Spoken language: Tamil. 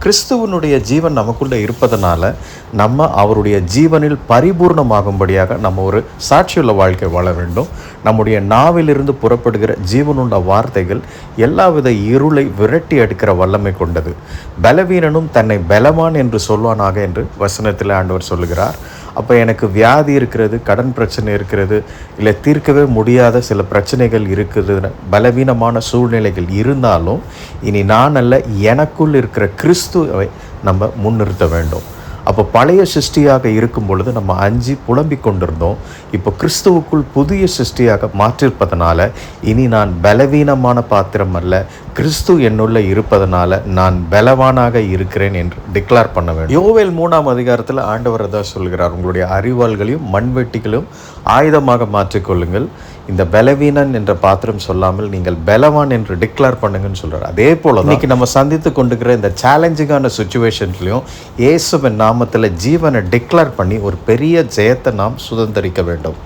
கிறிஸ்துவனுடைய ஜீவன் நமக்குள்ளே இருப்பதனால நம்ம அவருடைய ஜீவனில் பரிபூர்ணமாகும்படியாக நம்ம ஒரு சாட்சியுள்ள வாழ்க்கை வாழ வேண்டும். நம்முடைய நாவிலிருந்து புறப்படுகிற ஜீவனுள்ள வார்த்தைகள் எல்லாவித இருளை விரட்டி எடுக்கிற வல்லமை கொண்டது. பலவீனனும் தன்னை பலவான் என்று சொல்வானாக என்று வசனத்தில் ஆண்டவர் சொல்லுகிறார். அப்போ எனக்கு வியாதி இருக்கிறது, கடன் பிரச்சனை இருக்கிறது, இல்லை தீர்க்கவே முடியாத சில பிரச்சனைகள் இருக்குது, பலவீனமான சூழ்நிலைகள் இருந்தாலும் இனி நான் அல்ல, எனக்குள் இருக்கிற கிறிஸ்துவை நம்ம முன்னிறுத்த வேண்டும். அப்போ பழைய சிருஷ்டியாக இருக்கும் பொழுது நம்ம அஞ்சி புலம்பிக் கொண்டிருந்தோம். இப்போ கிறிஸ்துவுக்குள் புதிய சிருஷ்டியாக மாற்றிருப்பதனால இனி நான் பலவீனமான பாத்திரம் அல்ல, கிறிஸ்து என்னுள்ள இருப்பதனால நான் பலவானாக இருக்கிறேன் என்று டிக்ளேர் பண்ண வேண்டும். யோவேல் 3ஆம் அதிகாரத்தில் ஆண்டவர் தான் சொல்கிறார், உங்களுடைய அறிவாள்களையும் மண்வெட்டிகளையும் ஆயுதமாக மாற்றிக்கொள்ளுங்கள். இந்த பலவீனன் என்ற பாத்திரம் சொல்லாமல் நீங்கள் பலவான் என்று டிக்ளேர் பண்ணுங்கன்னு சொல்கிறார். அதே போல் இன்னைக்கு நம்ம சந்தித்து கொண்டிருக்கிற இந்த சேலஞ்சிங்கான சுச்சுவேஷன்ஸ்லையும் இயேசுவின் நாமத்தில் ஜீவனை டிக்ளேர் பண்ணி ஒரு பெரிய ஜெயத்தை நாம் சுதந்திரிக்க வேண்டும்.